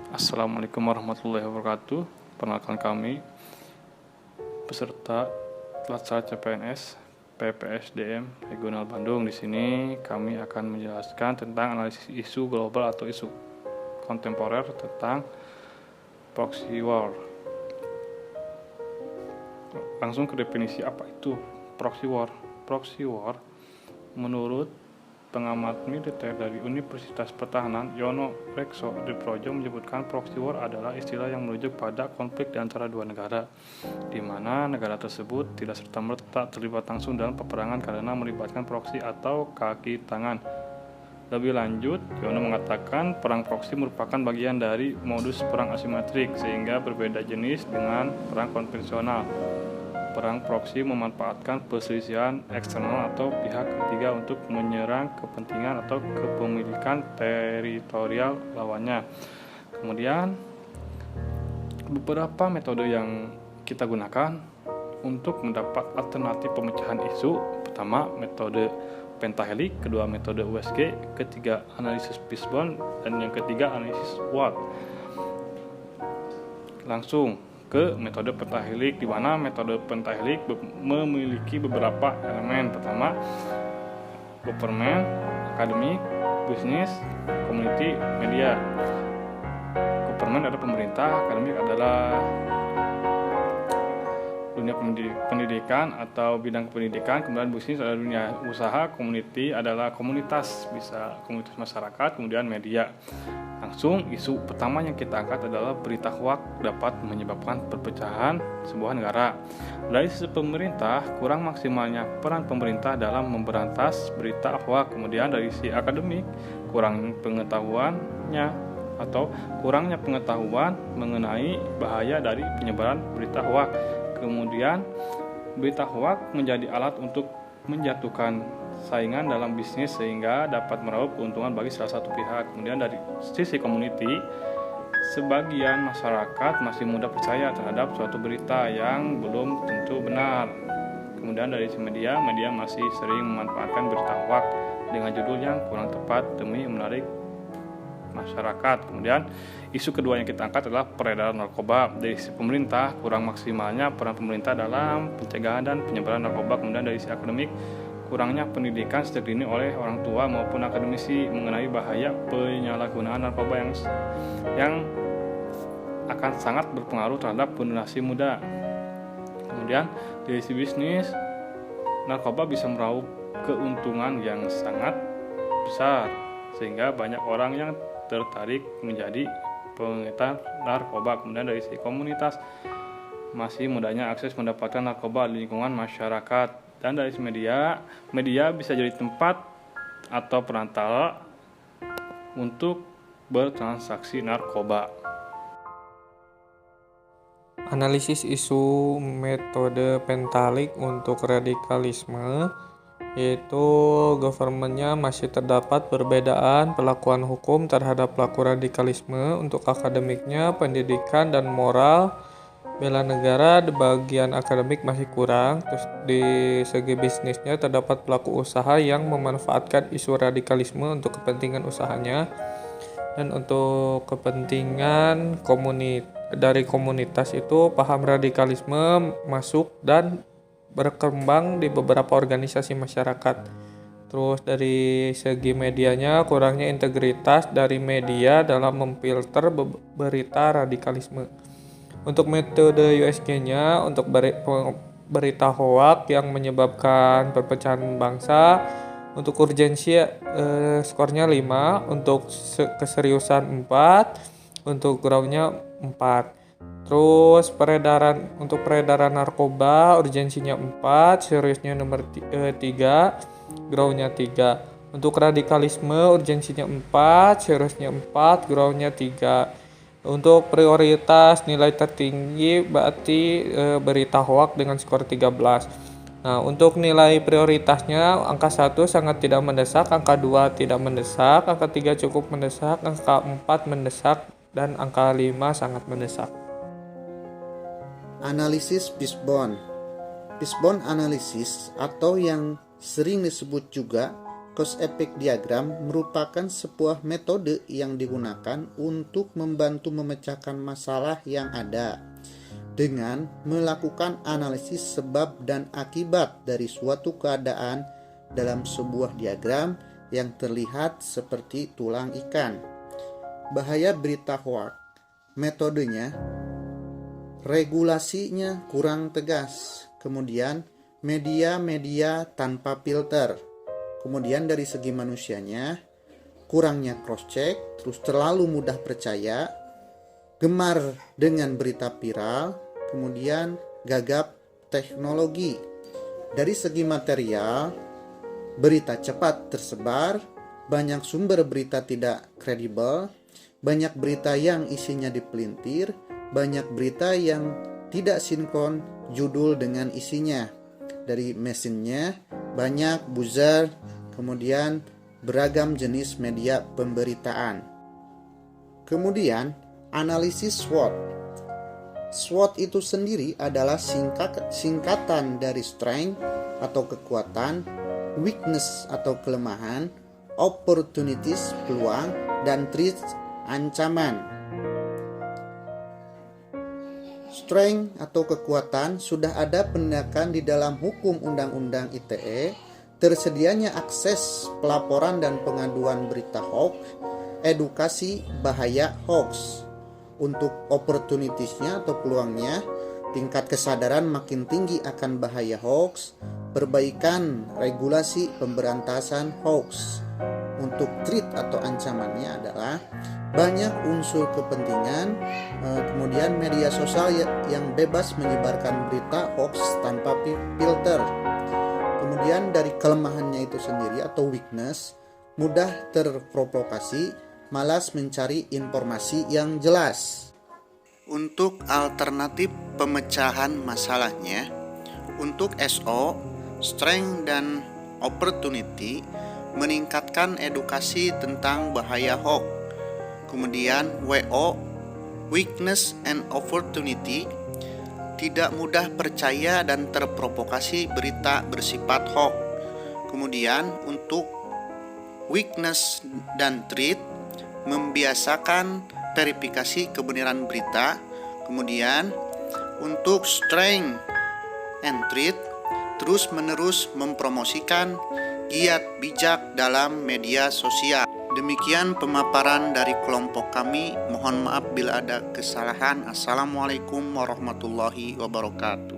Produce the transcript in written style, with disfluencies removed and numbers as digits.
Assalamualaikum warahmatullahi wabarakatuh. Perkenalkan kami peserta Latsar CPNS PPSDM Regional Bandung. Di sini kami akan menjelaskan tentang analisis isu global atau isu kontemporer tentang proxy war. Langsung ke definisi apa itu proxy war. Proxy war menurut pengamat militer dari Universitas Pertahanan Yono Rekso Diprojo menyebutkan proxy war adalah istilah yang merujuk pada konflik di antara dua negara, di mana negara tersebut tidak serta-merta terlibat langsung dalam peperangan karena melibatkan proksi atau kaki tangan. Lebih lanjut, Yono mengatakan perang proksi merupakan bagian dari modus perang asimetrik sehingga berbeda jenis dengan perang konvensional. Perang proksi memanfaatkan perselisihan eksternal atau pihak ketiga untuk menyerang kepentingan atau kepemilikan teritorial lawannya. Kemudian, beberapa metode yang kita gunakan untuk mendapat alternatif pemecahan isu. Pertama, metode pentahelik, kedua metode USG, ketiga analisis Fishbone, dan yang ketiga analisis SWOT. Langsung ke metode pentahelik, di mana metode pentahelik memiliki beberapa elemen. Pertama, government, academic, business, community, media. Government adalah pemerintah, academic adalah dunia pendidikan atau bidang pendidikan, kemudian bisnis adalah dunia usaha, community adalah komunitas, bisa komunitas masyarakat, kemudian media. Langsung, isu pertama yang kita angkat adalah berita hoax dapat menyebabkan perpecahan sebuah negara. Dari sisi pemerintah, kurang maksimalnya peran pemerintah dalam memberantas berita hoax. Kemudian dari sisi akademik, kurang pengetahuannya atau kurangnya pengetahuan mengenai bahaya dari penyebaran berita hoax. Kemudian berita hoax menjadi alat untuk menjatuhkan saingan dalam bisnis sehingga dapat meraup keuntungan bagi salah satu pihak. Kemudian dari sisi community, sebagian masyarakat masih mudah percaya terhadap suatu berita yang belum tentu benar. Kemudian dari sisi media masih sering memanfaatkan berita hoax dengan judul yang kurang tepat demi menarik masyarakat. Kemudian isu kedua yang kita angkat adalah peredaran narkoba. Dari sisi pemerintah, kurang maksimalnya peran pemerintah dalam pencegahan dan penyebaran narkoba. Kemudian dari sisi akademik, kurangnya pendidikan sejak dini oleh orang tua maupun akademisi mengenai bahaya penyalahgunaan narkoba yang akan sangat berpengaruh terhadap generasi muda. Kemudian dari sisi bisnis, narkoba bisa meraup keuntungan yang sangat besar sehingga banyak orang yang tertarik menjadi pengedar narkoba. Kemudian dari sisi komunitas, masih mudahnya akses mendapatkan narkoba di lingkungan masyarakat. Dan dari sisi media bisa jadi tempat atau perantara untuk bertransaksi narkoba. Analisis isu metode pentalik untuk radikalisme, yaitu governmentnya masih terdapat perbedaan perlakuan hukum terhadap pelaku radikalisme. Untuk akademiknya, pendidikan dan moral bela negara di bagian akademik masih kurang. Terus di segi bisnisnya terdapat pelaku usaha yang memanfaatkan isu radikalisme untuk kepentingan usahanya. Dan untuk kepentingan dari komunitas itu, paham radikalisme masuk dan berkembang di beberapa organisasi masyarakat. Terus dari segi medianya, kurangnya integritas dari media dalam memfilter berita radikalisme. Untuk metode USG-nya, untuk berita hoax yang menyebabkan perpecahan bangsa, untuk urgensi skornya 5, untuk keseriusan 4, untuk groundnya 4. Terus untuk peredaran narkoba urgensinya 4, seriusnya nomor 3, groundnya 3. Untuk radikalisme urgensinya 4, seriusnya 4, groundnya 3. Untuk prioritas nilai tertinggi berarti berita hoax dengan skor 13. Nah, untuk nilai prioritasnya, angka 1 sangat tidak mendesak, angka 2 tidak mendesak, angka 3 cukup mendesak, angka 4 mendesak, dan angka 5 sangat mendesak. Analisis Fishbone. Fishbone analisis atau yang sering disebut juga cause effect diagram merupakan sebuah metode yang digunakan untuk membantu memecahkan masalah yang ada dengan melakukan analisis sebab dan akibat dari suatu keadaan dalam sebuah diagram yang terlihat seperti tulang ikan. Bahaya berita hoax. Metodenya, regulasinya kurang tegas. Kemudian media-media tanpa filter. Kemudian dari segi manusianya, kurangnya cross-check, terus terlalu mudah percaya, gemar dengan berita viral, kemudian gagap teknologi. Dari segi material, berita cepat tersebar, banyak sumber berita tidak kredibel, banyak berita yang isinya dipelintir, banyak berita yang tidak sinkron judul dengan isinya. Dari mesinnya, banyak buzzer, kemudian beragam jenis media pemberitaan. Kemudian, analisis SWOT. SWOT itu sendiri adalah singkatan dari strength atau kekuatan, weakness atau kelemahan, opportunities peluang, dan threats ancaman. Strength atau kekuatan sudah ada penindakan di dalam hukum Undang-Undang ITE, tersedianya akses pelaporan dan pengaduan berita hoax, edukasi bahaya hoax. Untuk opportunitiesnya atau peluangnya, tingkat kesadaran makin tinggi akan bahaya hoax, perbaikan regulasi pemberantasan hoax. Untuk threat atau ancamannya adalah banyak unsur kepentingan, kemudian media sosial yang bebas menyebarkan berita hoax tanpa filter. Kemudian dari kelemahannya itu sendiri atau weakness, mudah terprovokasi, malas mencari informasi yang jelas. Untuk alternatif pemecahan masalahnya, untuk SO, strength dan opportunity, meningkatkan edukasi tentang bahaya hoax. Kemudian WO, weakness and opportunity, tidak mudah percaya dan terprovokasi berita bersifat hoax. Kemudian untuk weakness dan threat, membiasakan verifikasi kebenaran berita. Kemudian untuk strength and threat, terus-menerus mempromosikan giat bijak dalam media sosial. Demikian pemaparan dari kelompok kami. Mohon maaf bila ada kesalahan. Assalamualaikum warahmatullahi wabarakatuh.